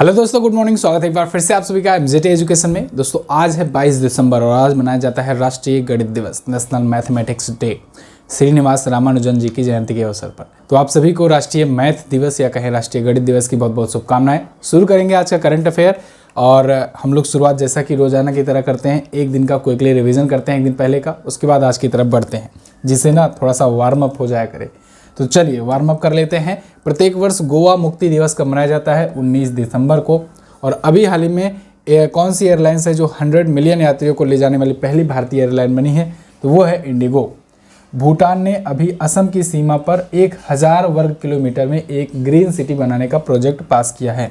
Hello दोस्तों, good morning. स्वागत है एक बार फिर से आप सभी का एमजेटी एजुकेशन में। दोस्तों आज है 22 दिसंबर और आज मनाया जाता है राष्ट्रीय गणित दिवस, national mathematics day, Srinivasa Ramanujan ji की जयंती के अवसर पर। तो आप सभी को राष्ट्रीय मैथ दिवस या कहें राष्ट्रीय गणित दिवस की बहुत बहुत शुभकामनाएं। शुरू करेंगे आज का करंट अफेयर और हम लोग शुरुआत जैसा कि रोजाना की तरह करते हैं, एक दिन का क्विकली रिविजन करते हैं एक दिन पहले का, उसके बाद आज की तरफ बढ़ते हैं, जिससे ना थोड़ा सा वार्म अप हो जाया करे। तो चलिए वार्म अप कर लेते हैं। प्रत्येक वर्ष गोवा मुक्ति दिवस कब मनाया जाता है? 19 दिसंबर को। और अभी हाल ही में कौन सी एयरलाइंस है जो 100 मिलियन यात्रियों को ले जाने वाली पहली भारतीय एयरलाइन बनी है? तो वो है इंडिगो। भूटान ने अभी असम की सीमा पर 1000 वर्ग किलोमीटर में एक ग्रीन सिटी बनाने का प्रोजेक्ट पास किया है।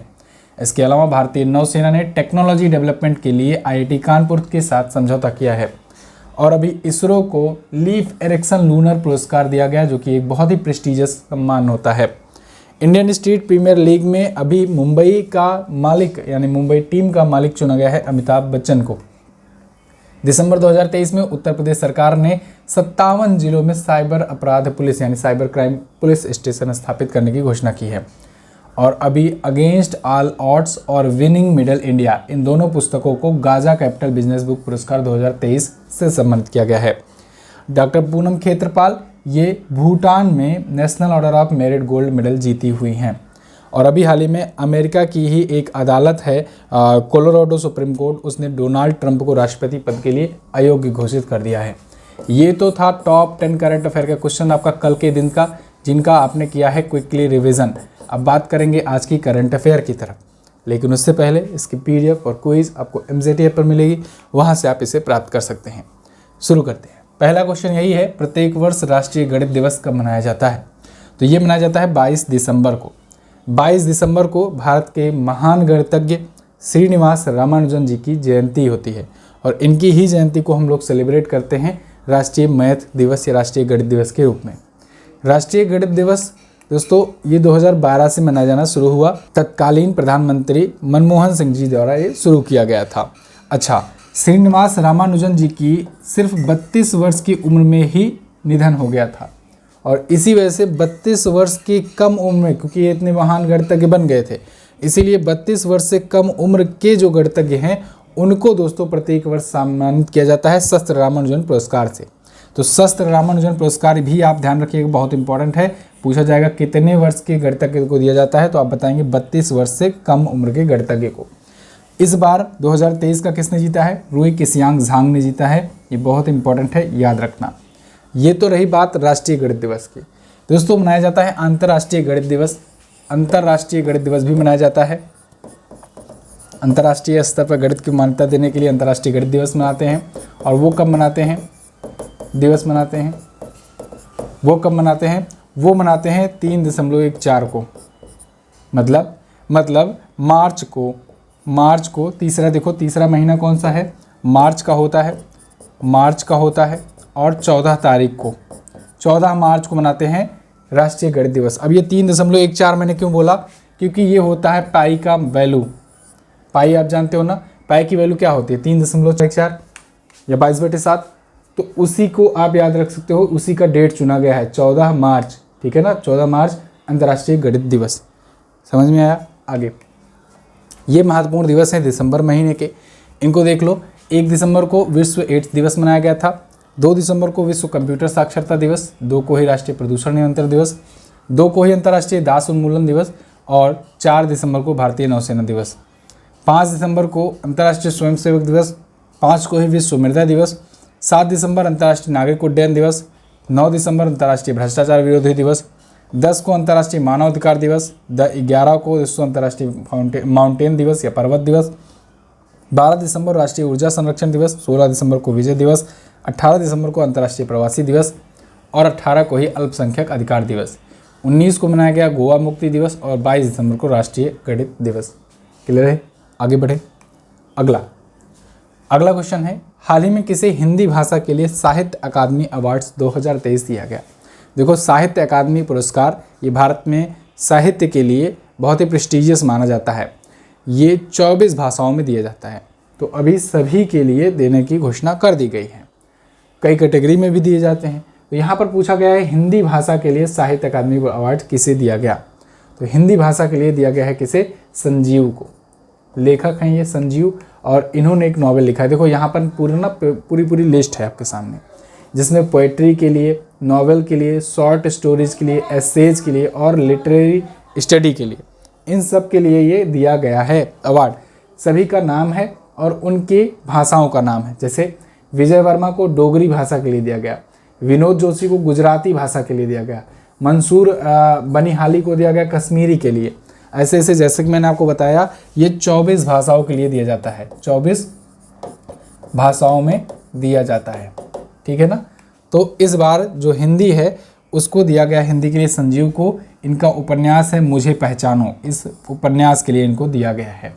इसके अलावा भारतीय नौसेना ने टेक्नोलॉजी डेवलपमेंट के लिए IIT कानपुर के साथ समझौता किया है। और अभी इसरो को लीफ एरिक्सन लूनर पुरस्कार दिया गया, जो कि एक बहुत ही प्रेस्टिजियस सम्मान होता है। इंडियन स्ट्रीट प्रीमियर लीग में अभी मुंबई का मालिक यानी मुंबई टीम का मालिक चुना गया है अमिताभ बच्चन को। दिसंबर 2023 में उत्तर प्रदेश सरकार ने 57 जिलों में साइबर अपराध पुलिस यानी साइबर क्राइम पुलिस स्टेशन स्थापित करने की घोषणा की है। और अभी अगेंस्ट ऑल ऑड्स और विनिंग मिडल इंडिया, इन दोनों पुस्तकों को गाजा कैपिटल बिजनेस बुक पुरस्कार 2023 से सम्मानित किया गया है। डॉक्टर पूनम खेत्रपाल ये भूटान में national order of merit gold medal जीती हुई हैं। और अभी हाल ही में अमेरिका की ही एक अदालत है कोलोराडो सुप्रीम कोर्ट, उसने डोनाल्ड ट्रंप को राष्ट्रपति पद के लिए अयोग्य घोषित कर दिया है। ये तो था टॉप 10 करंट अफेयर का क्वेश्चन आपका कल के दिन का, जिनका आपने किया है क्विकली रिविजन। अब बात करेंगे आज की करंट अफेयर की तरफ, लेकिन उससे पहले इसकी PDF और क्विज आपको MZT ऐप पर मिलेगी, वहां से आप इसे प्राप्त कर सकते हैं। शुरू करते हैं। पहला क्वेश्चन यही है, प्रत्येक वर्ष राष्ट्रीय गणित दिवस कब मनाया जाता है? तो ये मनाया जाता है 22 दिसंबर को। 22 दिसंबर को भारत के महान गणितज्ञ श्रीनिवास रामानुजन जी की जयंती होती है और इनकी ही जयंती को हम लोग सेलिब्रेट करते हैं राष्ट्रीय मैथ दिवस या राष्ट्रीय गणित दिवस के रूप में। राष्ट्रीय गणित दिवस दोस्तों ये 2012 से मनाया जाना शुरू हुआ। तत्कालीन प्रधानमंत्री मनमोहन सिंह जी द्वारा ये शुरू किया गया था। अच्छा, श्रीनिवास रामानुजन जी की सिर्फ 32 वर्ष की उम्र में ही निधन हो गया था और इसी वजह से 32 वर्ष की कम उम्र में, क्योंकि ये इतने महान गणितज्ञ बन गए थे, इसीलिए 32 वर्ष से कम उम्र के जो गणितज्ञ हैं उनको दोस्तों प्रत्येक वर्ष सम्मानित किया जाता है शस्त्र रामानुजन पुरस्कार से। तो शस्त्र रामानुजन पुरस्कार भी आप ध्यान रखिएगा, बहुत इंपॉर्टेंट है। पूछा जाएगा कितने वर्ष के गणितज्ञ को दिया जाता है, तो आप बताएंगे 32 वर्ष से कम उम्र के गणितज्ञ को। इस बार 2023 का किसने जीता है? रुई किसियांग झांग ने जीता है। ये बहुत इंपॉर्टेंट है, याद रखना। ये तो रही बात राष्ट्रीय गणित दिवस की। दोस्तों मनाया जाता है अंतर्राष्ट्रीय गणित दिवस। अंतर्राष्ट्रीय गणित दिवस भी मनाया जाता है। अंतर्राष्ट्रीय स्तर पर गणित की मान्यता देने के लिए अंतर्राष्ट्रीय गणित दिवस मनाते हैं। और वो कब मनाते हैं? दिवस मनाते हैं वो कब मनाते हैं? वो मनाते हैं 3.14 को, मतलब मार्च को तीसरा, देखो तीसरा महीना कौन सा है? मार्च का होता है और 14 तारीख को, 14 मार्च को मनाते हैं राष्ट्रीय गणित दिवस। अब ये 3.14 मैंने क्यों बोला? क्योंकि ये होता है पाई का वैल्यू। पाई आप जानते हो ना, पाई की वैल्यू क्या होती है? 3.14 या 22/7। तो उसी को आप याद रख सकते हो, उसी का डेट चुना गया है 14 मार्च, ठीक है ना? 14 मार्च अंतर्राष्ट्रीय गणित दिवस। समझ में आया? आगे ये महत्वपूर्ण दिवस हैं दिसंबर महीने के, इनको देख लो। 1 दिसंबर को विश्व एड्स दिवस मनाया गया था। 2 दिसंबर को विश्व कंप्यूटर साक्षरता दिवस, 2 को ही राष्ट्रीय प्रदूषण नियंत्रण दिवस, 2 को ही अंतर्राष्ट्रीय दास उन्मूलन दिवस और 4 दिसंबर को भारतीय नौसेना दिवस। 5 दिसंबर को अंतर्राष्ट्रीय स्वयंसेवक दिवस, 5 को ही विश्व मृदा दिवस, 7 दिसंबर अंतर्राष्ट्रीय नागरिक उड्डयन दिवस, 9 दिसंबर अंतर्राष्ट्रीय भ्रष्टाचार विरोधी दिवस, 10 को अंतर्राष्ट्रीय मानव अधिकार दिवस, 11 को विश्व अंतर्राष्ट्रीय माउंटेन दिवस या पर्वत दिवस, 12 दिसंबर राष्ट्रीय ऊर्जा संरक्षण दिवस, 16 दिसंबर को विजय दिवस, 18 दिसंबर को अंतर्राष्ट्रीय प्रवासी दिवस और 18 को ही अल्पसंख्यक अधिकार दिवस। 19 को मनाया गया गोवा मुक्ति दिवस और 22 दिसंबर को राष्ट्रीय गणित दिवस। क्लियर है? आगे बढ़े। अगला क्वेश्चन है, हाल ही में किसे हिंदी भाषा के लिए साहित्य अकादमी अवार्ड्स 2023 दिया गया? देखो, साहित्य अकादमी पुरस्कार ये भारत में साहित्य के लिए बहुत ही प्रेस्टिजियस माना जाता है। ये 24 भाषाओं में दिया जाता है। तो अभी सभी के लिए देने की घोषणा कर दी गई है। कई कैटेगरी में भी दिए जाते हैं। तो यहाँ पर पूछा गया है हिंदी भाषा के लिए साहित्य अकादमी अवार्ड किसे दिया गया? तो हिंदी भाषा के लिए दिया गया है किसे? संजीव को। लेखक हैं ये संजीव, और इन्होंने एक नॉवेल लिखा है। देखो यहाँ पर पूरी लिस्ट है आपके सामने, जिसमें पोएट्री के लिए, नॉवेल के लिए, शॉर्ट स्टोरीज के लिए, एसेज के लिए और लिटरेरी स्टडी के लिए, इन सब के लिए ये दिया गया है अवार्ड। सभी का नाम है और उनकी भाषाओं का नाम है। जैसे विजय वर्मा को डोगरी भाषा के लिए दिया गया, विनोद जोशी को गुजराती भाषा के लिए दिया गया, मंसूर बनिहाली को दिया गया कश्मीरी के लिए। ऐसे ऐसे जैसे कि मैंने आपको बताया, ये 24 भाषाओं के लिए दिया जाता है, 24 भाषाओं में दिया जाता है, ठीक है ना। तो इस बार जो हिंदी है उसको दिया गया, हिंदी के लिए संजीव को, इनका उपन्यास है मुझे पहचानो, इस उपन्यास के लिए इनको दिया गया है।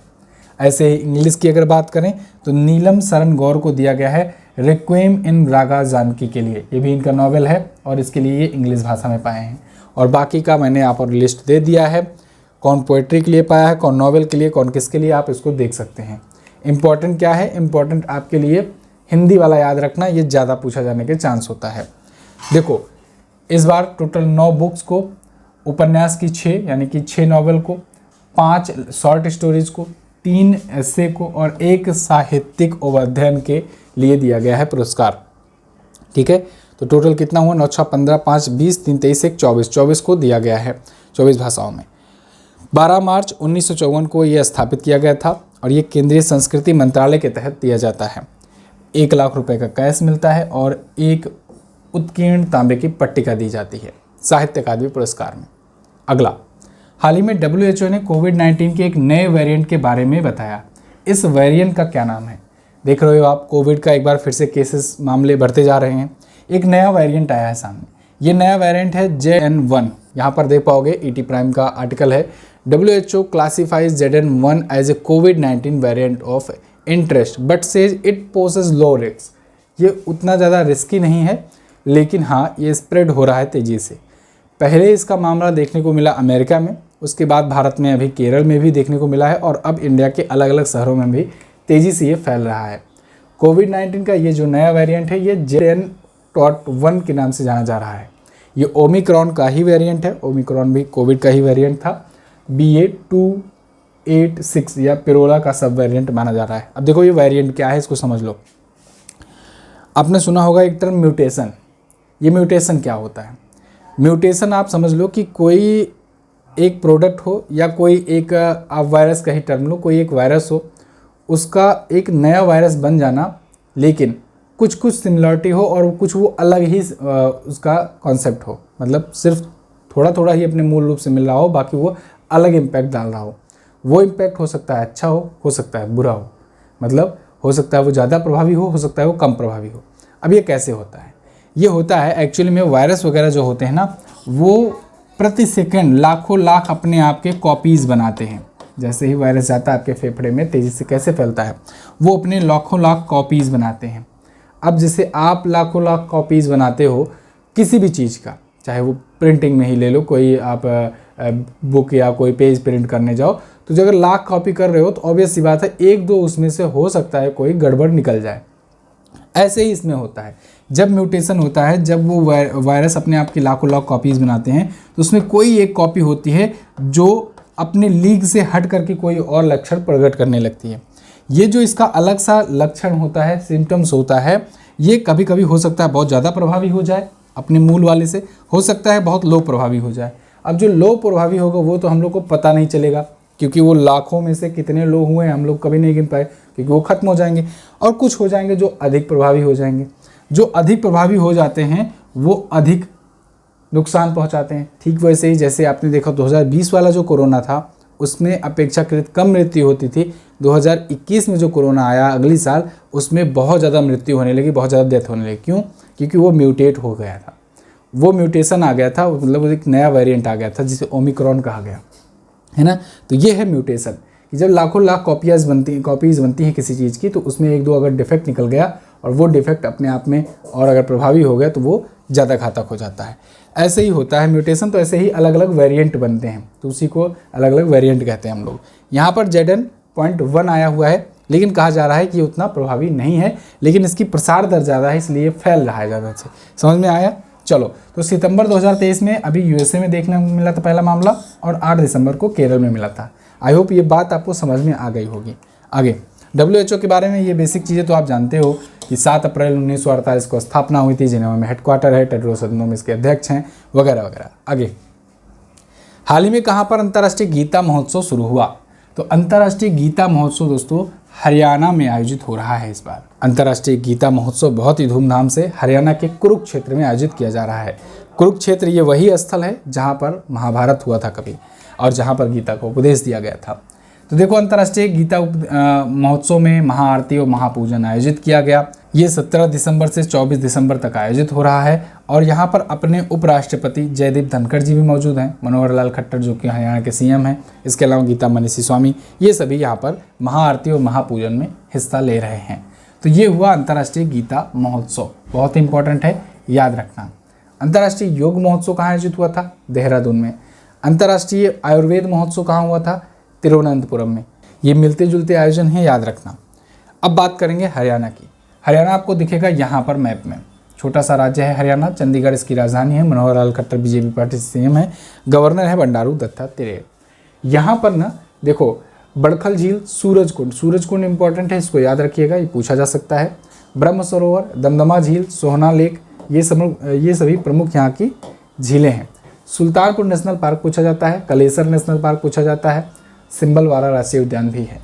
ऐसे ही इंग्लिश की अगर बात करें तो नीलम शरण गौर को दिया गया है रिक्वेम इन रागा जानकी के लिए, ये भी इनका नॉवेल है और इसके लिए ये इंग्लिश भाषा में पाए हैं। और बाकी का मैंने यहाँ पर लिस्ट दे दिया है, कौन पोएट्री के लिए पाया है, कौन नॉवेल के लिए, कौन किसके लिए, आप इसको देख सकते हैं। इम्पॉर्टेंट क्या है, इम्पॉर्टेंट आपके लिए हिंदी वाला याद रखना, ये ज़्यादा पूछा जाने के चांस होता है। देखो इस बार टोटल 9 बुक्स को, उपन्यास की 6 यानी कि 6 नॉवेल को, 5 शॉर्ट स्टोरीज को, 3 एस्से को और 1 साहित्यिक अध्ययन के लिए दिया गया है पुरस्कार, ठीक है। तो टोटल कितना हुआ, 9 6 15 5 20 3 23 1 24 को दिया गया है 24 भाषाओं में। 12 मार्च 1954 को यह स्थापित किया गया था और ये केंद्रीय संस्कृति मंत्रालय के तहत दिया जाता है। 1 लाख रुपए का कैश मिलता है और एक उत्कीर्ण तांबे की पट्टिका दी जाती है साहित्य अकादमी पुरस्कार में। अगला, हाल ही में WHO ने कोविड-19 के एक नए वेरिएंट के बारे में बताया। इस वेरिएंट का क्या नाम है? देख रहे हो आप, कोविड का एक बार फिर से केसेस मामले बढ़ते जा रहे हैं। एक नया वेरिएंट आया है सामने, ये नया वेरिएंट है JN1। यहाँ पर देख पाओगे, ET प्राइम का आर्टिकल है, WHO classifies JN1 as a कोविड-19 variant of interest but says it poses low risk. ये उतना ज़्यादा रिस्की नहीं है, लेकिन हाँ ये स्प्रेड हो रहा है तेज़ी से। पहले इसका मामला देखने को मिला अमेरिका में, उसके बाद भारत में, अभी केरल में भी देखने को मिला है और अब इंडिया के अलग अलग शहरों में भी तेज़ी से ये फैल रहा है। कोविड-19 का ये जो नया वेरिएंट है ये JN.1 के नाम से जाना जा रहा है। ये ओमिक्रॉन का ही वेरिएंट है, ओमिक्रॉन भी कोविड का ही वेरिएंट था। BA.286 या पिरोला का सब वेरिएंट माना जा रहा है। अब देखो ये वेरिएंट क्या है, इसको समझ लो। आपने सुना होगा एक टर्म म्यूटेशन। ये म्यूटेशन क्या होता है? म्यूटेशन आप समझ लो कि कोई एक प्रोडक्ट हो या कोई एक, आप वायरस का ही टर्म लो, कोई एक वायरस हो, उसका एक नया वायरस बन जाना, लेकिन कुछ कुछ सिमिलरिटी हो और कुछ वो अलग ही उसका कॉन्सेप्ट हो, मतलब सिर्फ थोड़ा थोड़ा ही अपने मूल रूप से मिल रहा हो, बाकी वो अलग इम्पैक्ट डाल रहा हो। वो इम्पैक्ट हो सकता है अच्छा हो सकता है बुरा हो, मतलब हो सकता है वो ज़्यादा प्रभावी हो सकता है वो कम प्रभावी हो। अब ये कैसे होता है? ये होता है एक्चुअली में, वायरस वगैरह जो होते हैं ना, वो प्रति सेकंड लाखों लाख अपने आप के कॉपीज़ बनाते हैं। जैसे ही वायरस जाता है आपके फेफड़े में, तेज़ी से कैसे फैलता है, वो अपने लाखों लाख कॉपीज़ बनाते हैं। अब जैसे आप लाखों लाख कॉपीज़ बनाते हो किसी भी चीज़ का, चाहे वो प्रिंटिंग में ही ले लो, कोई आप बुक या कोई पेज प्रिंट करने जाओ, तो अगर लाख कॉपी कर रहे हो तो ऑब्वियस सी बात है एक दो उसमें से हो सकता है कोई गड़बड़ निकल जाए। ऐसे ही इसमें होता है, जब म्यूटेशन होता है, जब वो वायरस अपने आप की लाखों लाख कॉपीज़ बनाते हैं, तो उसमें कोई एक कॉपी होती है जो अपने लीग से हट करके कोई और लक्षण प्रकट करने लगती है। ये जो इसका अलग सा लक्षण होता है, सिम्टम्स होता है, ये कभी कभी हो सकता है बहुत ज़्यादा प्रभावी हो जाए अपने मूल वाले से, हो सकता है बहुत लो प्रभावी हो जाए। अब जो लो प्रभावी होगा वो तो हम लोग को पता नहीं चलेगा, क्योंकि वो लाखों में से कितने लो हुए हैं हम लोग कभी नहीं गिन पाए, क्योंकि वो खत्म हो जाएंगे। और कुछ हो जाएंगे जो अधिक प्रभावी हो जाएंगे। जो अधिक प्रभावी हो जाते हैं वो अधिक नुकसान पहुंचाते हैं। ठीक वैसे ही जैसे आपने देखा 2020 वाला जो कोरोना था, उसमें अपेक्षाकृत कम मृत्यु होती थी। 2021 में जो कोरोना आया अगली साल, उसमें बहुत ज़्यादा मृत्यु होने लगी, बहुत ज़्यादा डेथ होने लगी। क्यों? क्योंकि वो म्यूटेट हो गया था, वो म्यूटेशन आ गया था, मतलब एक नया वेरिएंट आ गया था जिसे ओमिक्रॉन कहा गया है ना। तो ये है म्यूटेशन, कि जब लाखों लाख कॉपीज़ बनती हैं किसी चीज़ की, तो उसमें एक दो अगर डिफेक्ट निकल गया और वो डिफेक्ट अपने आप में और अगर प्रभावी हो गया तो वो ज़्यादा घातक हो जाता है। ऐसे ही होता है म्यूटेशन। तो ऐसे ही अलग अलग वेरिएंट बनते हैं, तो उसी को अलग अलग वेरिएंट कहते हैं हम लोग। यहाँ पर JN.1 आया हुआ है, लेकिन कहा जा रहा है कि ये उतना प्रभावी नहीं है, लेकिन इसकी प्रसार दर ज़्यादा है, इसलिए फैल रहा है ज़्यादा से। समझ में आया? चलो, तो सितंबर 2023 में अभी USA में देखने को मिला था पहला मामला, और 8 दिसंबर को केरल में मिला था। आई होप ये बात आपको समझ में आ गई होगी। आगे WHO के बारे में ये बेसिक चीज़ें तो आप जानते हो कि 7 अप्रैल 1948 को स्थापना हुई थी, जिनेवा में हेडक्वार्टर है, टेड्रोस अधनोम इसके अध्यक्ष हैं, वगैरह वगैरह। आगे हाल ही में कहाँ पर अंतर्राष्ट्रीय गीता महोत्सव शुरू हुआ? तो अंतर्राष्ट्रीय गीता महोत्सव दोस्तों हरियाणा में आयोजित हो रहा है। इस बार अंतर्राष्ट्रीय गीता महोत्सव बहुत ही धूमधाम से हरियाणा के कुरुक्षेत्र में आयोजित किया जा रहा है। कुरुक्षेत्र ये वही स्थल है जहाँ पर महाभारत हुआ था कभी, और जहाँ पर गीता को उपदेश दिया गया था। तो देखो अंतर्राष्ट्रीय गीता महोत्सव में महाआरती और महापूजन आयोजित किया गया। ये 17 दिसंबर से 24 दिसंबर तक आयोजित हो रहा है, और यहाँ पर अपने उपराष्ट्रपति जयदीप धनखड़ जी भी मौजूद हैं, मनोहर लाल खट्टर जो कि हरियाणा के CM हैं, इसके अलावा गीता मनीषी स्वामी, ये सभी यहाँ पर महाआरती और महापूजन में हिस्सा ले रहे हैं। तो ये हुआ अंतर्राष्ट्रीय गीता महोत्सव, बहुत इंपॉर्टेंट है, याद रखना। अंतर्राष्ट्रीय योग महोत्सव कहाँ आयोजित हुआ था? देहरादून में। अंतर्राष्ट्रीय आयुर्वेद महोत्सव कहाँ हुआ था? तिरुवनंतपुरम में। ये मिलते जुलते आयोजन हैं, याद रखना। अब बात करेंगे हरियाणा की। हरियाणा आपको दिखेगा यहाँ पर मैप में, छोटा सा राज्य है हरियाणा, चंडीगढ़ इसकी राजधानी है, मनोहर लाल खट्टर BJP पार्टी से CM है, गवर्नर है बंडारू दत्तात्रेय। यहाँ पर ना देखो बड़खल झील, सूरजकुंड इंपॉर्टेंट है, इसको याद रखिएगा, ये पूछा जा सकता है। ब्रह्म सरोवर, दमदमा झील, सोहना लेक, ये सभी प्रमुख यहाँ की झीलें हैं। सुल्तानपुर नेशनल पार्क पूछा जाता है, कलेसर नेशनल पार्क पूछा जाता है, सिंबलवाड़ा राष्ट्रीय उद्यान भी है।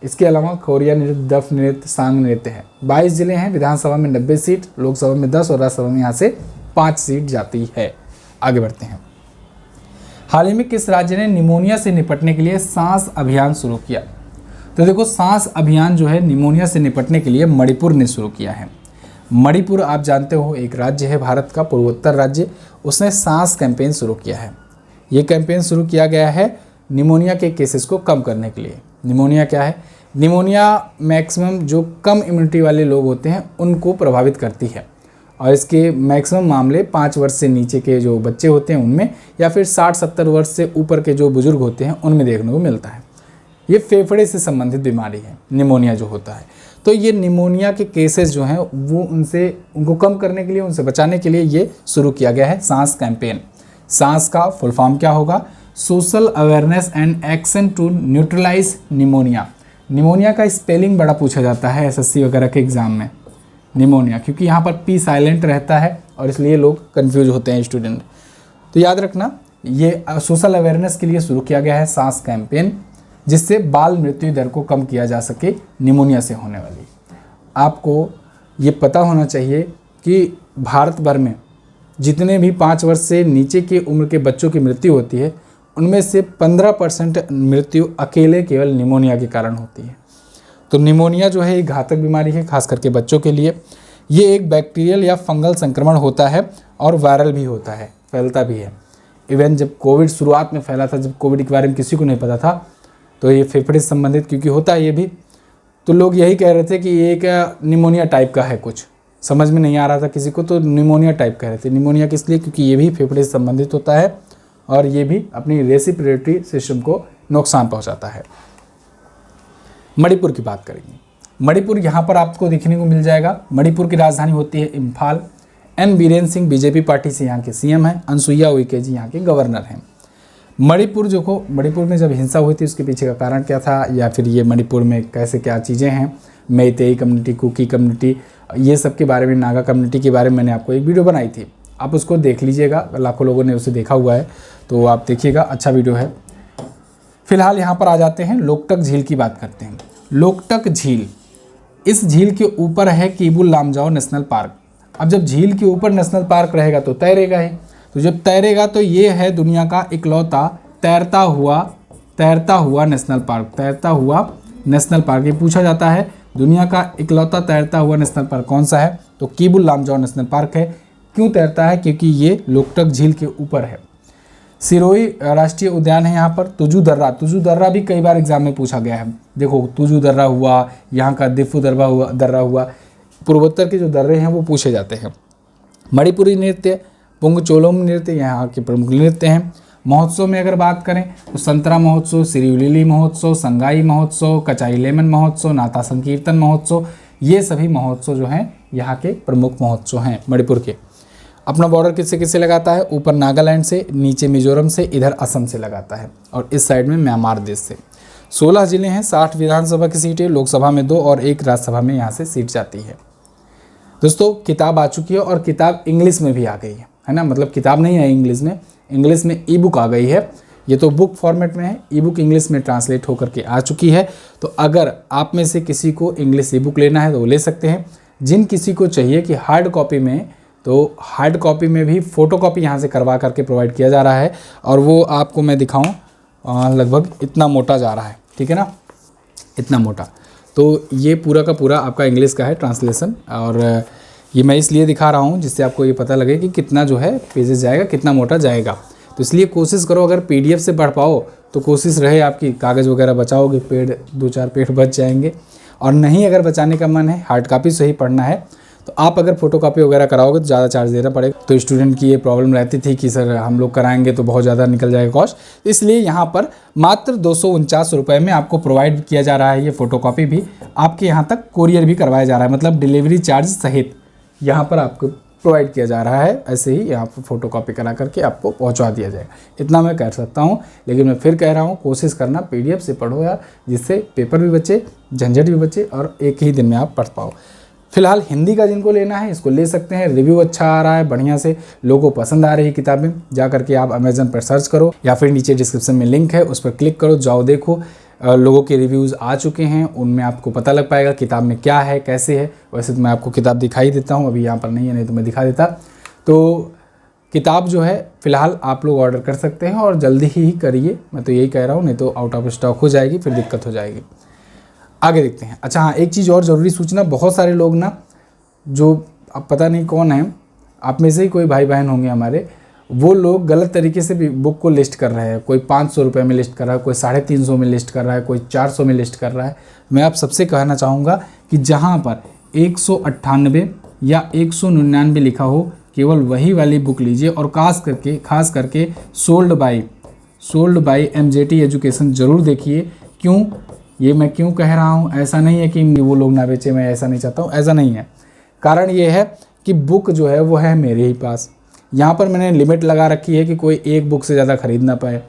इसके अलावा खोरिया नृत्य, दफ नृत्य, सांग नृत्य है। 22 जिले हैं, विधानसभा में 90 सीट, लोकसभा में 10 और राज्यसभा में यहाँ से 5 सीट जाती है। आगे बढ़ते हैं। हाल ही में किस राज्य ने निमोनिया से निपटने के लिए सांस अभियान शुरू किया? तो देखो सांस अभियान जो है निमोनिया से निपटने के लिए मणिपुर ने शुरू किया है। मणिपुर आप जानते हो एक राज्य है भारत का, पूर्वोत्तर राज्य, उसने सांस कैंपेन शुरू किया है। ये कैंपेन शुरू किया गया है निमोनिया के केसेस को कम करने के लिए। निमोनिया क्या है? निमोनिया मैक्सिमम जो कम इम्यूनिटी वाले लोग होते हैं उनको प्रभावित करती है, और इसके मैक्सिमम मामले 5 वर्ष से नीचे के जो बच्चे होते हैं उनमें, या फिर 60-70 वर्ष से ऊपर के जो बुजुर्ग होते हैं उनमें देखने को मिलता है। ये फेफड़े से संबंधित बीमारी है निमोनिया जो होता है। तो ये निमोनिया के केसेस जो हैं वो उनको कम करने के लिए, उनसे बचाने के लिए ये शुरू किया गया है सांस कैंपेन। सांस का फुल फॉर्म क्या होगा? Social awareness and action to neutralize pneumonia. Pneumonia का स्पेलिंग बड़ा पूछा जाता है SSC वगैरह के एग्जाम में, निमोनिया, क्योंकि यहाँ पर P साइलेंट रहता है और इसलिए लोग कंफ्यूज होते हैं स्टूडेंट। तो याद रखना ये सोशल अवेयरनेस के लिए शुरू किया गया है सांस कैंपेन, जिससे बाल मृत्यु दर को कम किया जा सके निमोनिया से होने वाली। आपको ये पता होना चाहिए कि भारत भर में जितने भी 5 वर्ष से नीचे की उम्र के बच्चों की मृत्यु होती है उनमें से 15% मृत्यु अकेले केवल निमोनिया के कारण होती है। तो निमोनिया जो है एक घातक बीमारी है, खास करके बच्चों के लिए। ये एक बैक्टीरियल या फंगल संक्रमण होता है और वायरल भी होता है, फैलता भी है। इवन जब कोविड शुरुआत में फैला था, जब कोविड के बारे में किसी को नहीं पता था, तो ये फेफड़े से संबंधित क्योंकि होता है ये भी, तो लोग यही कह रहे थे कि ये एक निमोनिया टाइप का है, कुछ समझ में नहीं आ रहा था किसी को, तो निमोनिया टाइप कह रहे थे। निमोनिया किस लिए? क्योंकि ये भी फेफड़े से संबंधित होता है और ये भी अपनी रेस्पिरेटरी सिस्टम को नुकसान पहुंचाता है। मणिपुर की बात करेंगे। मणिपुर यहाँ पर आपको देखने को मिल जाएगा। मणिपुर की राजधानी होती है Imphal. N Biren Singh BJP party से यहाँ के CM हैं। अनसुईया उइके जी यहाँ के गवर्नर हैं। मणिपुर में जब हिंसा हुई थी उसके पीछे का कारण क्या था, या फिर ये मणिपुर में कैसे क्या चीज़ें हैं, मेइतेई कम्युनिटी, कुकी कम्युनिटी, ये सब के बारे में, नागा कम्युनिटी के बारे में मैंने आपको एक वीडियो बनाई थी, आप उसको देख लीजिएगा, लाखों लोगों ने उसे देखा हुआ है, तो आप देखिएगा, अच्छा वीडियो है। फिलहाल यहाँ पर आ जाते हैं, लोकटक झील की बात करते हैं। लोकटक झील, इस झील के ऊपर है केबुल लामजाओ नेशनल पार्क। अब जब झील के ऊपर नेशनल पार्क रहेगा तो तैरेगा ही, तो जब तैरेगा तो ये है दुनिया का इकलौता तैरता हुआ नेशनल पार्क। तैरता हुआ नेशनल पार्क, ये पूछा जाता है दुनिया का इकलौता तैरता हुआ नेशनल पार्क कौन सा है, तो केबुल लामजाओ नेशनल पार्क है। क्यों तैरता है? क्योंकि ये लोकटक झील के ऊपर है। सिरोही राष्ट्रीय उद्यान है यहाँ पर। तुजू दर्रा भी कई बार एग्जाम में पूछा गया है। देखो तुजू दर्रा हुआ, यहाँ का दिफू दर्रा हुआ, पूर्वोत्तर के जो दर्रे हैं वो पूछे जाते हैं। मणिपुरी नृत्य, पुंगचोलोम नृत्य यहाँ के प्रमुख नृत्य हैं। महोत्सव में अगर बात करें तो संतरा महोत्सव, सिरिउलिली महोत्सव, संगाई महोत्सव, कचाई लेमन महोत्सव, नाता संकीर्तन महोत्सव, ये सभी महोत्सव जो हैं यहाँ के प्रमुख महोत्सव हैं मणिपुर के। अपना बॉर्डर किससे किससे लगाता है? ऊपर नागालैंड से, नीचे मिजोरम से, इधर असम से लगाता है, और इस साइड में म्यांमार देश से। 16 जिले हैं, 60 विधानसभा की सीटें, लोकसभा में 2 और 1 राज्यसभा में यहाँ से सीट जाती है। दोस्तों किताब आ चुकी है और किताब इंग्लिश में भी आ गई है ना, मतलब किताब नहीं है इंग्लिश में ई बुक आ गई है। ये तो बुक फॉर्मेट में है, ई बुक इंग्लिश में ट्रांसलेट होकर के आ चुकी है। तो अगर आप में से किसी को इंग्लिश ई बुक लेना है तो वो ले सकते हैं। जिन किसी को चाहिए कि हार्ड कॉपी में, तो हार्ड कॉपी में भी फ़ोटो कॉपी यहाँ से करवा करके प्रोवाइड किया जा रहा है, और वो आपको मैं दिखाऊँ लगभग इतना मोटा जा रहा है, ठीक है ना, इतना मोटा। तो ये पूरा का पूरा आपका इंग्लिश का है ट्रांसलेशन, और ये मैं इसलिए दिखा रहा हूँ जिससे आपको ये पता लगे कि कितना जो है पेजेस जाएगा, कितना मोटा जाएगा। तो इसलिए कोशिश करो, अगर PDF से पढ़ पाओ तो कोशिश रहे आपकी कागज़ वगैरह बचाओगे, पेड़ 2-4 पेड़ बच जाएंगे। और नहीं अगर बचाने का मन है, हार्ड कॉपी से ही पढ़ना है, तो आप अगर फोटो कॉपी वगैरह कराओगे तो ज़्यादा चार्ज देना पड़ेगा। तो स्टूडेंट की ये प्रॉब्लम रहती थी कि सर हम लोग कराएंगे तो बहुत ज़्यादा निकल जाएगा कॉस्ट। इसलिए यहाँ पर मात्र 249 रुपये में आपको प्रोवाइड किया जा रहा है। ये फ़ोटो कॉपी भी आपके यहाँ तक कोरियर भी करवाया जा रहा है, मतलब डिलीवरी चार्ज सहित यहाँ पर आपको प्रोवाइड किया जा रहा है। ऐसे ही यहाँ पर फ़ोटो कॉपी करा करके आपको पहुँचा दिया जाएगा। इतना मैं कह सकता हूँ, लेकिन मैं फिर कह रहा हूँ कोशिश करना PDF से पढ़ो यार, जिससे पेपर भी बचे, झंझट भी बचे और एक ही दिन में आप पढ़ पाओ। फिलहाल हिंदी का जिनको लेना है इसको ले सकते हैं। रिव्यू अच्छा आ रहा है, बढ़िया से लोगों को पसंद आ रही है किताबें। जा करके आप अमेज़न पर सर्च करो या फिर नीचे डिस्क्रिप्शन में लिंक है उस पर क्लिक करो, जाओ देखो। लोगों के रिव्यूज़ आ चुके हैं, उनमें आपको पता लग पाएगा किताब में क्या है, कैसे है। वैसे तो मैं आपको किताब दिखाई देता हूँ, अभी यहाँ पर नहीं है, नहीं तो मैं दिखा देता। तो किताब जो है फ़िलहाल आप लोग ऑर्डर कर सकते हैं और जल्दी ही करिए, मैं तो यही कह रहा हूँ, नहीं तो आउट ऑफ स्टॉक हो जाएगी, फिर दिक्कत हो जाएगी। आगे देखते हैं। अच्छा हाँ, एक चीज़ और ज़रूरी सूचना, बहुत सारे लोग ना, जो अब पता नहीं कौन है, आप में से ही कोई भाई बहन होंगे हमारे, वो लोग गलत तरीके से भी बुक को लिस्ट कर रहे हैं। कोई 500 रुपये में लिस्ट कर रहा है, कोई 350 में लिस्ट कर रहा है, कोई 400 में लिस्ट कर रहा है। मैं आप सबसे कहना चाहूँगा कि जहाँ पर 198 या 199 लिखा हो, केवल वही वाली बुक लीजिए। और खास करके सोल्ड बाय MJT एजुकेशन ज़रूर देखिए। क्यों, ये मैं क्यों कह रहा हूँ, ऐसा नहीं है कि वो लोग ना बेचे, मैं ऐसा नहीं चाहता हूँ, ऐसा नहीं है। कारण ये है कि बुक जो है वो है मेरे ही पास। यहाँ पर मैंने लिमिट लगा रखी है कि कोई एक बुक से ज़्यादा खरीद ना पाए।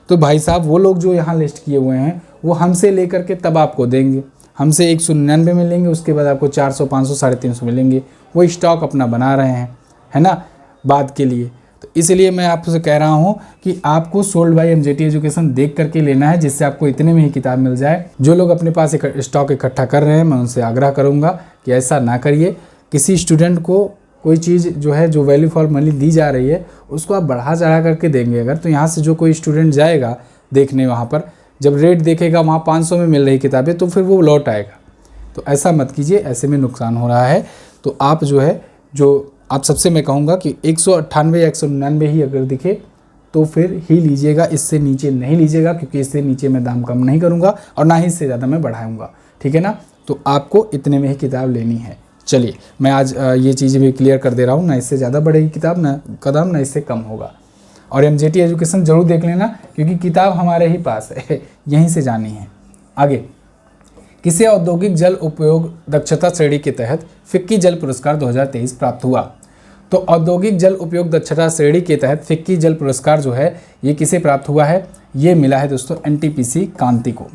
तो भाई साहब वो लोग जो यहाँ लिस्ट किए हुए हैं वो हमसे लेकर के तब आपको देंगे, हमसे 199 में लेंगे, उसके बाद आपको 400, 500, 350 में लेंगे। वो स्टॉक अपना बना रहे हैं, है ना, बाद के लिए। तो इसलिए मैं आपसे कह रहा हूँ कि आपको सोल्ड बाय MJT एजुकेशन देख करके लेना है, जिससे आपको इतने में ही किताब मिल जाए। जो लोग अपने पास स्टॉक इकट्ठा कर रहे हैं, मैं उनसे आग्रह करूँगा कि ऐसा ना करिए। किसी स्टूडेंट को कोई चीज़ जो है, जो वैल्यू फॉर मनी दी जा रही है, उसको आप बढ़ा चढ़ा करके देंगे अगर, तो यहाँ से जो कोई स्टूडेंट जाएगा देखने, वहाँ पर जब रेट देखेगा वहाँ 500 में मिल रही किताबें, तो फिर वो लौट आएगा। तो ऐसा मत कीजिए, ऐसे में नुकसान हो रहा है। तो आप जो है, जो आप सबसे मैं कहूँगा कि 198 या 199 ही अगर दिखे तो फिर ही लीजिएगा, इससे नीचे नहीं लीजिएगा, क्योंकि इससे नीचे मैं दाम कम नहीं करूँगा और ना ही इससे ज़्यादा मैं बढ़ाऊँगा, ठीक है ना। तो आपको इतने में ही किताब लेनी है। चलिए, मैं आज ये चीज़ भी क्लियर कर दे रहा हूँ, ना इससे ज़्यादा बढ़ेगी किताब, ना कदम, ना इससे कम होगा। और MJT एजुकेशन ज़रूर देख लेना, क्योंकि किताब हमारे ही पास है, यहीं से जानी है। आगे, किसे औद्योगिक जल उपयोग दक्षता श्रेणी के तहत फिक्की जल पुरस्कार 2023 प्राप्त हुआ? तो औद्योगिक जल उपयोग दक्षता श्रेणी के तहत फिक्की जल पुरस्कार जो है, ये किसे प्राप्त हुआ है? ये मिला है दोस्तों NTPC कांति को।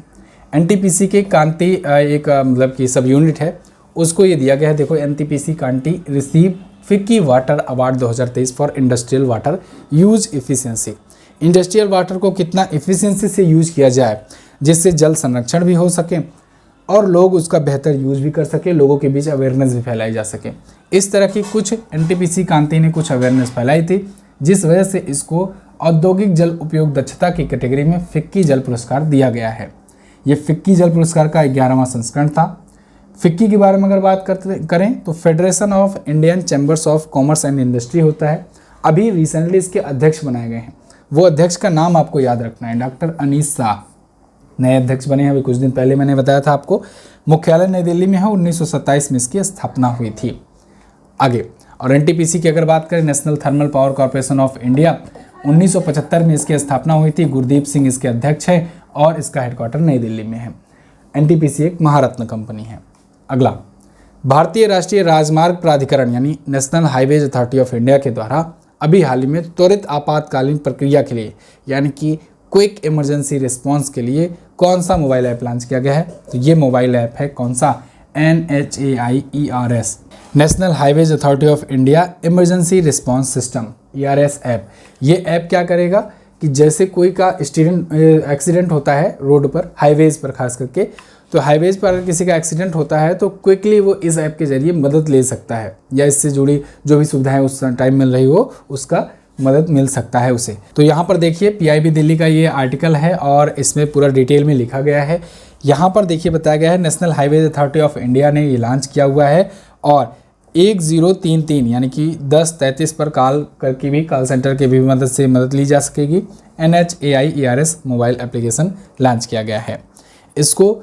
NTPC के कांति एक मतलब कि सब यूनिट है, उसको ये दिया गया है। देखो, NTPC Kanti receive FICCI water award 2023 for industrial water use efficiency. Industrial water को कितना इफिशियंसी से यूज किया जाए, जिससे जल संरक्षण भी हो सके और लोग उसका बेहतर यूज भी कर सके, लोगों के बीच अवेयरनेस भी फैलाई जा सके। इस तरह की कुछ NTPC कांति ने कुछ अवेयरनेस फैलाई थी, जिस वजह से इसको औद्योगिक जल उपयोग दक्षता की कैटेगरी में फिक्की जल पुरस्कार दिया गया है। ये फिक्की जल पुरस्कार का 11वां संस्करण था। फिक्की के बारे में अगर बात करें तो federation of Indian chambers of commerce and industry होता है। अभी रिसेंटली इसके अध्यक्ष बनाए गए हैं। वो अध्यक्ष का नाम आपको याद रखना है, डॉक्टर अनीस शाह नए अध्यक्ष बने हैं। अभी कुछ दिन पहले मैंने बताया था आपको। मुख्यालय नई दिल्ली में है, 1927 में इसकी स्थापना हुई थी। आगे, और NTPC की अगर बात करें, national thermal power corporation of India, 1975 में इसकी स्थापना हुई थी। गुरदीप सिंह इसके अध्यक्ष हैं और इसका हेडक्वार्टर नई दिल्ली में है। NTPC एक महारत्न कंपनी है। अगला, भारतीय राष्ट्रीय राजमार्ग प्राधिकरण यानी national highways authority of India के द्वारा अभी हाल ही में त्वरित आपातकालीन प्रक्रिया के लिए, यानी कि क्विक इमरजेंसी रिस्पॉन्स के लिए कौन सा मोबाइल ऐप लॉन्च किया गया है? तो ये मोबाइल ऐप है कौन सा? NHAIERS, national highways authority of India emergency response system, ERS app. ये ऐप क्या करेगा कि जैसे कोई का एक्सीडेंट होता है रोड पर, हाईवेज पर खास करके, तो हाईवेज पर अगर किसी का एक्सीडेंट होता है तो क्विकली वो इस ऐप के जरिए मदद ले सकता है, या इससे जुड़ी जो भी सुविधाएं उस टाइम मिल रही हो उसका मदद मिल सकता है उसे। तो यहाँ पर देखिए PIB दिल्ली का ये आर्टिकल है और इसमें पूरा डिटेल में लिखा गया है। यहाँ पर देखिए बताया गया है national highways authority of India ने ये लॉन्च किया हुआ है और 1033 यानी कि 1033 पर कॉल करके भी, कॉल सेंटर के भी मदद ली जा सकेगी। NHAIERS मोबाइल एप्लीकेशन लॉन्च किया गया है। इसको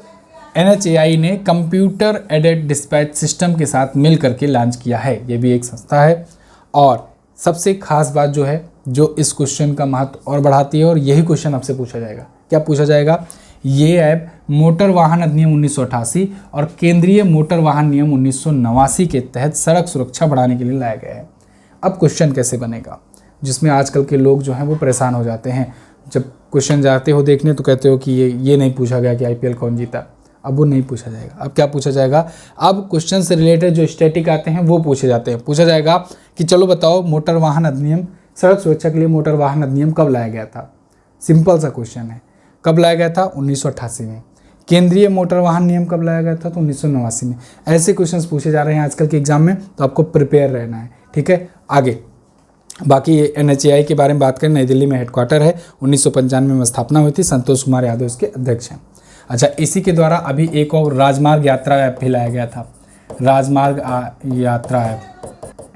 NHAI ने कंप्यूटर एडेड डिस्पैच सिस्टम के साथ मिल करके लॉन्च किया है। ये भी एक संस्था है। और सबसे खास बात जो है, जो इस क्वेश्चन का महत्व और बढ़ाती है, और यही क्वेश्चन आपसे पूछा जाएगा। क्या पूछा जाएगा? ये ऐप मोटर वाहन अधिनियम 1988 और केंद्रीय मोटर वाहन नियम 1989 के तहत सड़क सुरक्षा बढ़ाने के लिए लाया गया है। अब क्वेश्चन कैसे बनेगा, जिसमें आजकल के लोग जो हैं वो परेशान हो जाते हैं। जब क्वेश्चन जाते हो देखने तो कहते हो कि ये नहीं पूछा गया कि IPL कौन जीता। अब वो नहीं पूछा जाएगा। अब क्या पूछा जाएगा? अब क्वेश्चन से रिलेटेड जो स्टैटिक आते हैं वो पूछे जाते हैं। पूछा जाएगा कि चलो बताओ, मोटर वाहन अधिनियम, सड़क सुरक्षा के लिए मोटर वाहन अधिनियम कब लाया गया था? सिंपल सा क्वेश्चन है। कब लाया गया था? 1988 में। केंद्रीय मोटर वाहन नियम कब लाया गया था? तो 1989 में। ऐसे क्वेश्चंस पूछे जा रहे हैं आजकल के एग्जाम में, तो आपको प्रिपेयर रहना है। ठीक है, आगे बाकी NHAI के बारे में बात करें, नई दिल्ली में हेडक्वार्टर है। 1995 में स्थापना हुई थी। संतोष कुमार यादव इसके अध्यक्ष हैं। अच्छा, इसी के द्वारा अभी एक और राजमार्ग यात्रा ऐप भी लाया गया था। राजमार्ग यात्रा ऐप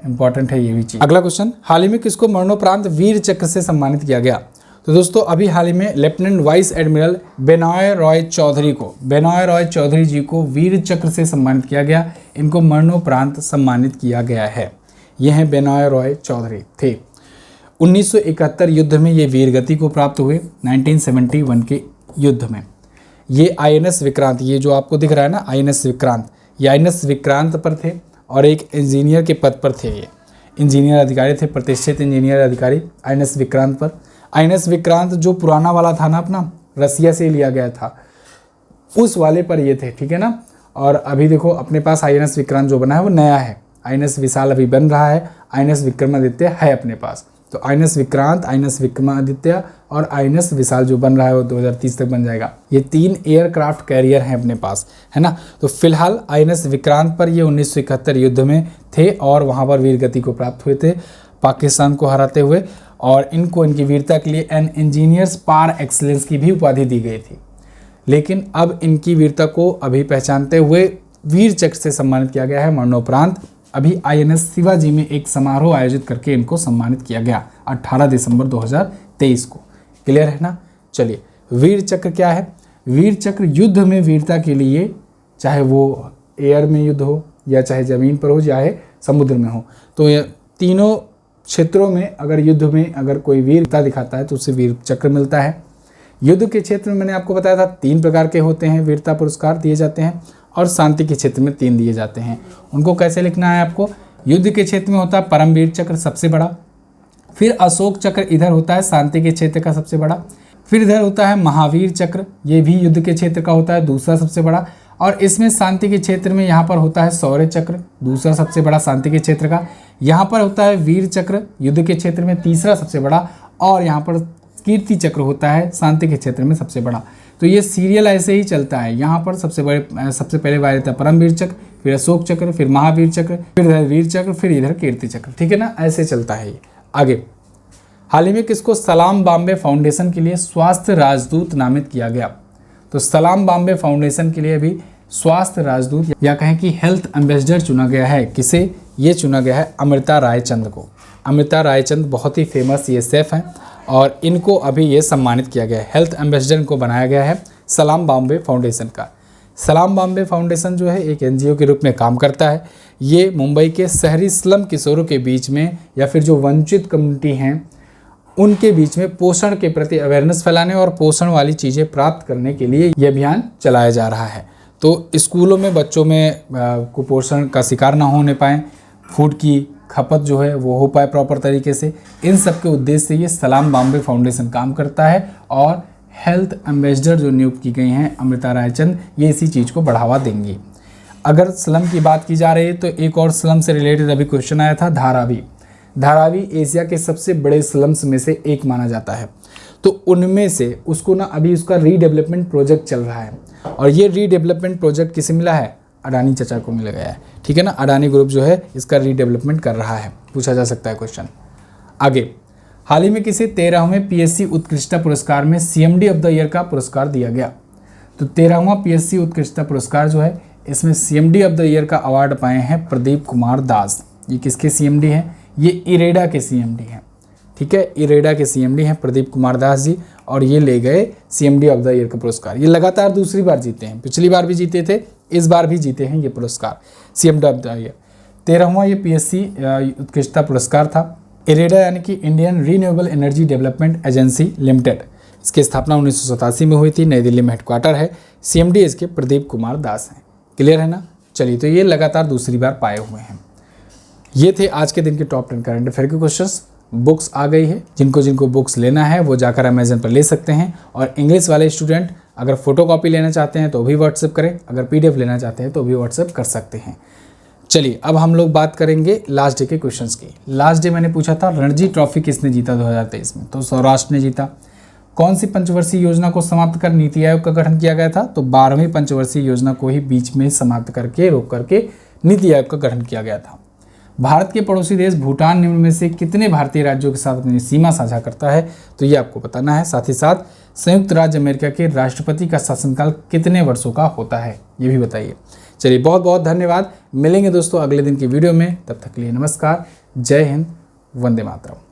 इंपॉर्टेंट है ये भी चीज़। अगला क्वेश्चन, हाल ही में किसको मरणोपरांत वीर चक्र से सम्मानित किया गया? तो दोस्तों अभी हाल ही में lieutenant vice admiral Benoy Roy Chaudhury ji को वीर चक्र से सम्मानित किया गया। इनको मरणोपरांत सम्मानित किया गया है। ये हैं बेनॉय रॉय चौधरी थे। 1971 युद्ध में ये वीर गति को प्राप्त हुए। 1971 के युद्ध में ये INS विक्रांत, ये जो आपको दिख रहा है ना INS विक्रांत, ये INS विक्रांत पर थे और एक इंजीनियर के पद पर थे। ये इंजीनियर अधिकारी थे, प्रतिष्ठित इंजीनियर अधिकारी INS विक्रांत पर। INS विक्रांत जो पुराना वाला था ना, अपना रसिया से लिया गया था, उस वाले पर ये थे। ठीक है ना। और अभी देखो अपने पास INS विक्रांत जो बना है वो नया है। INS विशाल अभी बन रहा है। INS विक्रमादित्य है अपने पास। तो INS विक्रांत, INS विक्रमादित्य और INS विशाल जो बन रहा है वो 2030 तक बन जाएगा। ये 3 एयरक्राफ्ट कैरियर हैं अपने पास, है ना। तो फिलहाल INS विक्रांत पर ये 1971 युद्ध में थे और वहाँ पर वीर गति को प्राप्त हुए थे पाकिस्तान को हराते हुए। और इनको इनकी वीरता के लिए एन इंजीनियर्स पार एक्सीलेंस की भी उपाधि दी गई थी। लेकिन अब इनकी वीरता को अभी पहचानते हुए वीर चक्र से सम्मानित किया गया है मरणोपरांत। अभी INS शिवाजी में एक समारोह आयोजित करके इनको सम्मानित किया गया 18 दिसंबर 2023 को। क्लियर है ना। चलिए, वीर चक्र क्या है? वीर चक्र युद्ध में वीरता के लिए, चाहे वो एयर में युद्ध हो या चाहे ज़मीन पर हो, चाहे समुद्र में हो, तो ये तीनों क्षेत्रों में अगर युद्ध में अगर कोई वीरता दिखाता है तो उसे वीर चक्र मिलता है। युद्ध के क्षेत्र में मैंने आपको बताया था 3 प्रकार के होते हैं, वीरता पुरस्कार दिए जाते हैं, और शांति के क्षेत्र में 3 दिए जाते हैं। उनको कैसे लिखना है आपको? युद्ध के क्षेत्र में होता है परमवीर चक्र सबसे बड़ा, फिर अशोक चक्र इधर होता है शांति के क्षेत्र का सबसे बड़ा, फिर इधर होता है महावीर चक्र, ये भी युद्ध के क्षेत्र का होता है दूसरा सबसे बड़ा, और इसमें शांति के क्षेत्र में यहाँ पर होता है शौर्य चक्र दूसरा सबसे बड़ा शांति के क्षेत्र का, यहाँ पर होता है वीर चक्र युद्ध के क्षेत्र में तीसरा सबसे बड़ा, और यहाँ पर कीर्ति चक्र होता है शांति के क्षेत्र में सबसे बड़ा। तो ये सीरियल ऐसे ही चलता है। यहाँ पर सबसे पहले वाले था परमवीर चक्र, फिर अशोक चक्र, फिर महावीर चक्र, फिर इधर वीर चक्र, फिर इधर कीर्ति चक्र। ठीक है ना, ऐसे चलता है ये। आगे, हाल ही में किसको सलाम बॉम्बे फाउंडेशन के लिए स्वास्थ्य राजदूत नामित किया गया? तो सलाम बॉम्बे फाउंडेशन के लिए भी स्वास्थ्य राजदूत या कहें कि हेल्थ एम्बेसडर चुना गया है। किसे? ये चुना गया है अमृता रायचंद को। अमृता रायचंद बहुत ही फेमस ये शेफ हैं और इनको अभी ये सम्मानित किया गया है। हेल्थ एम्बेसडर को बनाया गया है सलाम बॉम्बे फाउंडेशन का। सलाम बॉम्बे फाउंडेशन जो है एक NGO के रूप में काम करता है। ये मुंबई के शहरी स्लम किशोरों के बीच में या फिर जो वंचित कम्युनिटी हैं उनके बीच में पोषण के प्रति अवेयरनेस फैलाने और पोषण वाली चीज़ें प्राप्त करने के लिए ये अभियान चलाया जा रहा है। तो स्कूलों में बच्चों में कुपोषण का शिकार ना होने पाएँ, फूड की खपत जो है वो हो पाए प्रॉपर तरीके से। इन सब के उद्देश्य से ये सलाम बॉम्बे फाउंडेशन काम करता है और हेल्थ एम्बेसडर जो नियुक्त की गई हैं अमृता रायचंद, ये इसी चीज़ को बढ़ावा देंगी। अगर स्लम की बात की जा रही है तो एक और स्लम से रिलेटेड अभी क्वेश्चन आया था, धारावी। धारावी एशिया के सबसे बड़े स्लम्स में से एक माना जाता है। तो उनमें से उसको ना अभी उसका रीडेवलपमेंट प्रोजेक्ट चल रहा है और ये रीडेवलपमेंट प्रोजेक्ट किसे मिला है? अडानी चचा को मिल गया है, ठीक है ना। अडानी ग्रुप जो है इसका रीडेवलपमेंट कर रहा है, पूछा जा सकता है क्वेश्चन। आगे, हाल ही में किसे 13वें पीएससी उत्कृष्टता पुरस्कार में सीएमडी ऑफ द ईयर का पुरस्कार दिया गया? तो 13वां पीएससी उत्कृष्टता पुरस्कार जो है इसमें सीएमडी ऑफ द ईयर का अवार्ड पाए हैं प्रदीप कुमार दास। ये किसके सीएमडी हैं? ये इरेडा के सीएमडी हैं, ठीक है। इरेडा के सीएमडी हैं प्रदीप कुमार दास जी और ये ले गए सीएमडी ऑफ द ईयर का पुरस्कार। ये लगातार दूसरी बार जीते हैं, पिछली बार भी जीते थे, इस बार भी जीते हैं ये पुरस्कार सीएमडी ऑफ द ईयर। 13वां ये पीएससी उत्कृष्टता पुरस्कार था। इरेडा यानी कि Indian renewable energy development agency limited, इसकी स्थापना 1987 में हुई थी, नई दिल्ली में हेडक्वार्टर है। सीएमडी इसके प्रदीप कुमार दास हैं। क्लियर है ना? चलिए, तो ये लगातार दूसरी बार पाए हुए हैं। ये थे आज के दिन के टॉप 10 करंट अफेयर के क्वेश्चंस। बुक्स आ गई है, जिनको बुक्स लेना है वो जाकर अमेजन पर ले सकते हैं। और इंग्लिश वाले स्टूडेंट अगर फोटो कॉपी लेना चाहते हैं तो भी व्हाट्सएप करें, अगर पीडीएफ लेना चाहते हैं तो भी व्हाट्सएप कर सकते हैं। चलिए, अब हम लोग बात करेंगे लास्ट डे के क्वेश्चंस की। लास्ट डे मैंने पूछा था रणजी ट्रॉफी किसने जीता 2023 में? तो सौराष्ट्र ने जीता। कौन सी पंचवर्षीय योजना को समाप्त कर नीति आयोग का गठन किया गया था? तो 12वीं पंचवर्षीय योजना को ही बीच में समाप्त करके रोक करके नीति आयोग का गठन किया गया था। भारत के पड़ोसी देश भूटान निम्न में से कितने भारतीय राज्यों के साथ अपनी सीमा साझा करता है? तो ये आपको बताना है। साथ ही साथ संयुक्त राज्य अमेरिका के राष्ट्रपति का शासनकाल कितने वर्षों का होता है, ये भी बताइए। चलिए, बहुत बहुत धन्यवाद। मिलेंगे दोस्तों अगले दिन की वीडियो में, तब तक के लिए नमस्कार, जय हिंद, वंदे मातरम।